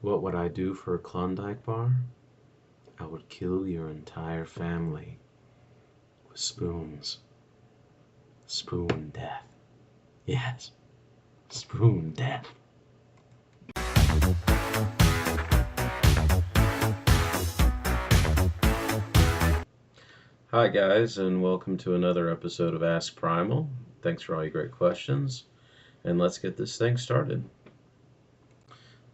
What would I do for a Klondike bar? I would kill your entire family with spoons. Spoon death. Yes, spoon death. Hi, guys, and welcome to another episode of Ask Primal. Thanks for all your great questions, and let's get this thing started.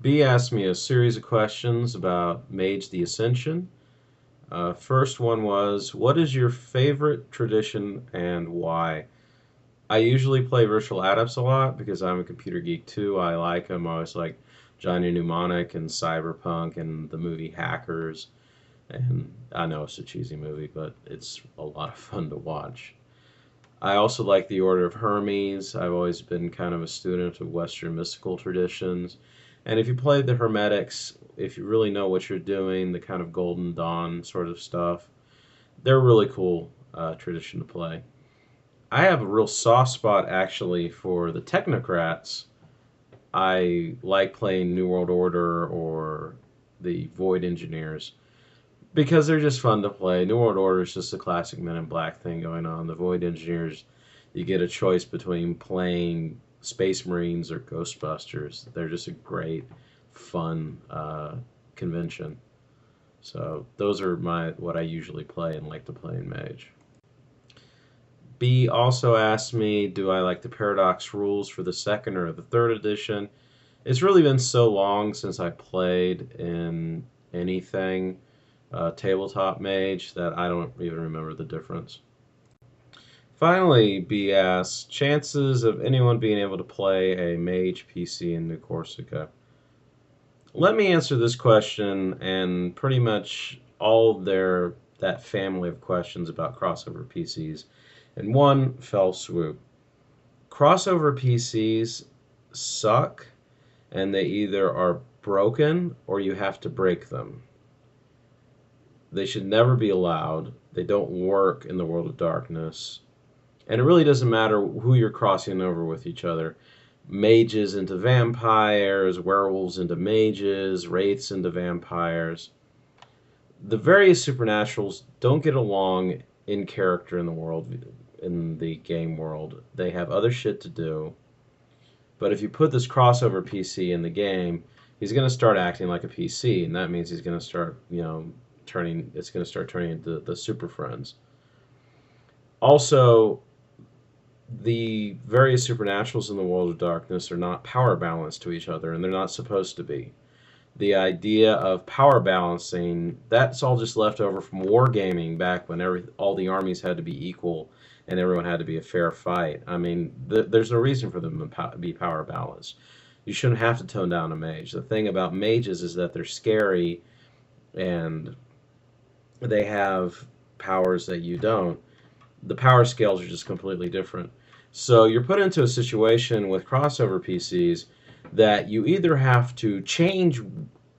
B asked me a series of questions about Mage the Ascension. First one was, what is your favorite tradition and why? I usually play Virtual Adepts a lot because I'm a computer geek too. I like them. I always like Johnny Mnemonic and Cyberpunk and the movie Hackers. And I know it's a cheesy movie, but it's a lot of fun to watch. I also like the Order of Hermes. I've always been kind of a student of Western mystical traditions. And if you play the Hermetics, if you really know what you're doing, the kind of Golden Dawn sort of stuff, they're a really cool tradition to play. I have a real soft spot actually for the Technocrats. I like playing New World Order or the Void Engineers because they're just fun to play. New World Order is just a classic Men in Black thing going on. The Void Engineers, you get a choice between playing Space Marines or Ghostbusters. They're just a great, fun convention. So those are what I usually play and like to play in Mage. B also asked me, do I like the Paradox rules for the second or the third edition? It's really been so long since I played in anything tabletop Mage that I don't even remember the difference. Finally, B asks, chances of anyone being able to play a Mage PC in New Corsica. Let me answer this question and pretty much all that family of questions about crossover PCs in one fell swoop. Crossover PCs suck, and they either are broken or you have to break them. They should never be allowed. They don't work in the world of darkness. And it really doesn't matter who you're crossing over with each other. Mages into vampires, werewolves into mages, wraiths into vampires. The various supernaturals don't get along in character in the world, in the game world. They have other shit to do. But if you put this crossover PC in the game, he's going to start acting like a PC, and that means he's going to start, it's going to start turning into the Super Friends. Also, the various supernaturals in the world of darkness are not power balanced to each other, and they're not supposed to be. The idea of power balancing, that's all just left over from wargaming back when all the armies had to be equal and everyone had to be a fair fight. I mean, there's no reason for them to be power balanced. You shouldn't have to tone down a mage. The thing about mages is that they're scary and they have powers that you don't. The power scales are just completely different. So you're put into a situation with crossover PCs that you either have to change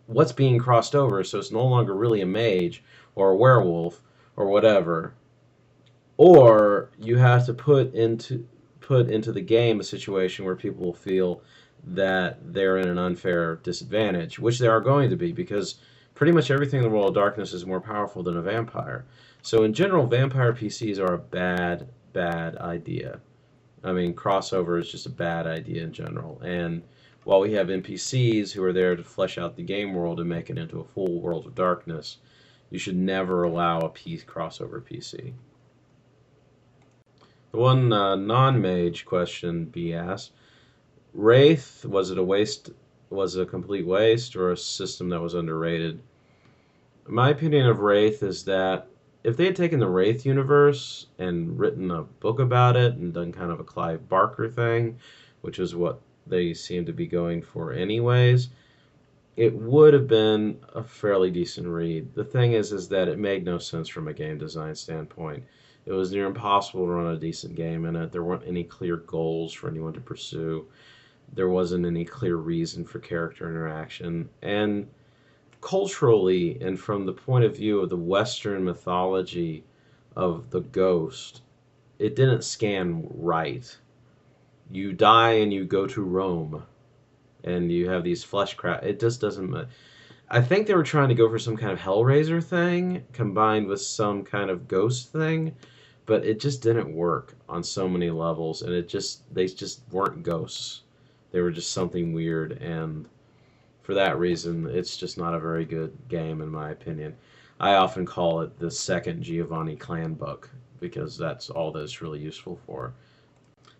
what's being crossed over so it's no longer really a mage or a werewolf or whatever, or you have to put into the game a situation where people will feel that they're in an unfair disadvantage, which they are going to be because pretty much everything in the world of darkness is more powerful than a vampire. So in general, vampire PCs are a bad idea. I mean, crossover is just a bad idea in general. And while we have NPCs who are there to flesh out the game world and make it into a full world of darkness, you should never allow a crossover PC. The one non-mage question B asked, Wraith, was it a waste? Was it a complete waste or a system that was underrated? My opinion of Wraith is that if they had taken the Wraith universe and written a book about it and done kind of a Clive Barker thing, which is what they seem to be going for anyways, it would have been a fairly decent read. The thing is that it made no sense from a game design standpoint. It was near impossible to run a decent game in it. There weren't any clear goals for anyone to pursue. There wasn't any clear reason for character interaction. And culturally, and from the point of view of the Western mythology of the ghost, it didn't scan right. You die and you go to Rome. and you have these flesh crap. It just doesn't. I think they were trying to go for some kind of Hellraiser thing combined with some kind of ghost thing, but it just didn't work on so many levels, and they just weren't ghosts. They were just something weird, and for that reason, it's just not a very good game in my opinion. I often call it the second Giovanni clan book because that's all that it's really useful for.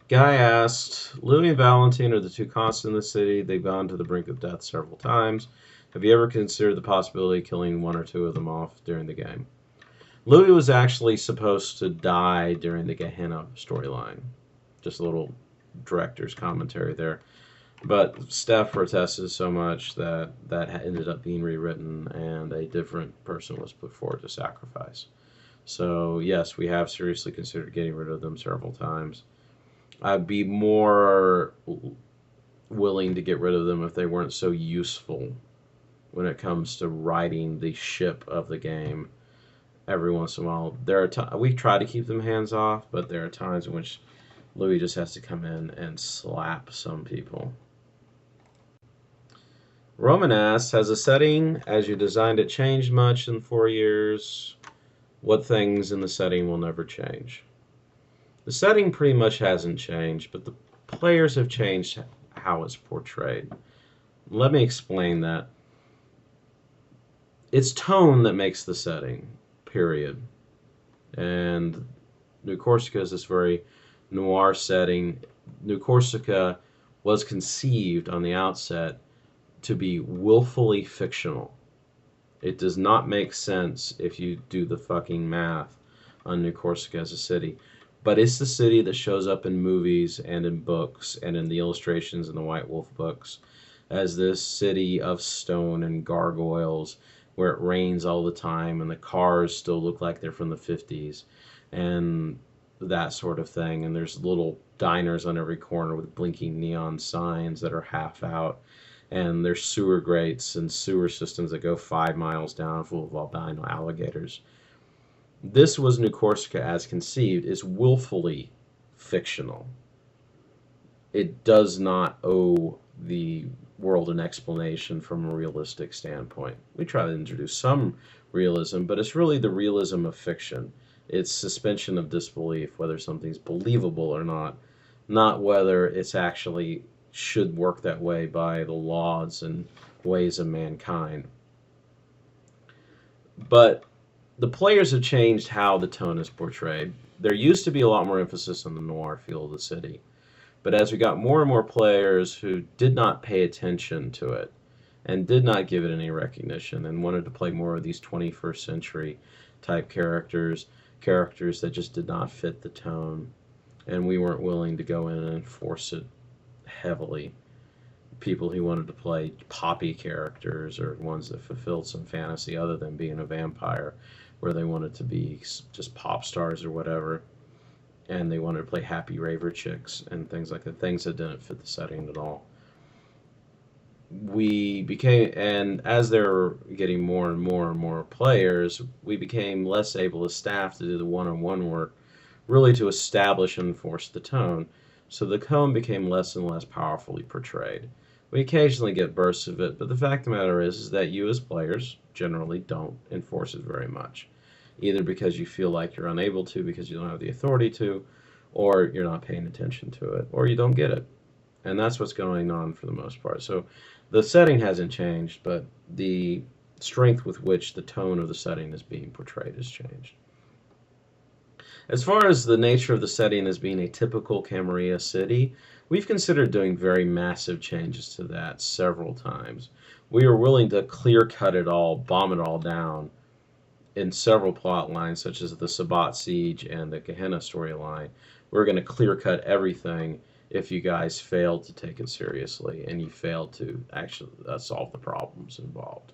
Guy asked, Louis and Valentine are the two constants in the city. They've gone to the brink of death several times. Have you ever considered the possibility of killing one or two of them off during the game? Louis was actually supposed to die during the Gehenna storyline. Just a little director's commentary there. But Steph protested so much that ended up being rewritten, and a different person was put forward to sacrifice. So, yes, we have seriously considered getting rid of them several times. I'd be more willing to get rid of them if they weren't so useful when it comes to riding the ship of the game. Every once in a while, we try to keep them hands off, but there are times in which Louis just has to come in and slap some people. Roman asks, has the setting as you designed it changed much in 4 years? What things in the setting will never change? The setting pretty much hasn't changed, but the players have changed how it's portrayed. Let me explain that. It's tone that makes the setting, period. And New Corsica is this very noir setting. New Corsica was conceived on the outset to be willfully fictional. It does not make sense if you do the fucking math on New Corsica as a city. But it's the city that shows up in movies and in books and in the illustrations in the White Wolf books as this city of stone and gargoyles where it rains all the time and the cars still look like they're from the 50s and that sort of thing. And there's little diners on every corner with blinking neon signs that are half out. And there's sewer grates and sewer systems that go 5 miles down full of albino alligators. This was New Corsica as conceived, is willfully fictional. It does not owe the world an explanation from a realistic standpoint. We try to introduce some realism, but it's really the realism of fiction. It's suspension of disbelief, whether something's believable or not whether it's actually should work that way by the laws and ways of mankind. But the players have changed how the tone is portrayed. There used to be a lot more emphasis on the noir feel of the city. But as we got more and more players who did not pay attention to it and did not give it any recognition and wanted to play more of these 21st century type characters that just did not fit the tone, and we weren't willing to go in and enforce it heavily. People who wanted to play poppy characters or ones that fulfilled some fantasy other than being a vampire, where they wanted to be just pop stars or whatever, and they wanted to play happy raver chicks and things like that, things that didn't fit the setting at all. And as there were getting more and more and more players, we became less able as staff to do the one-on-one work, really to establish and enforce the tone. So the tone became less and less powerfully portrayed. We occasionally get bursts of it, but the fact of the matter is that you as players generally don't enforce it very much. Either because you feel like you're unable to because you don't have the authority to, or you're not paying attention to it, or you don't get it. And that's what's going on for the most part. So the setting hasn't changed, but the strength with which the tone of the setting is being portrayed has changed. As far as the nature of the setting as being a typical Camarilla city, we've considered doing very massive changes to that several times. We are willing to clear cut it all, bomb it all down in several plot lines, such as the Sabbat Siege and the Gehenna storyline. We're going to clear cut everything if you guys failed to take it seriously and you failed to actually solve the problems involved.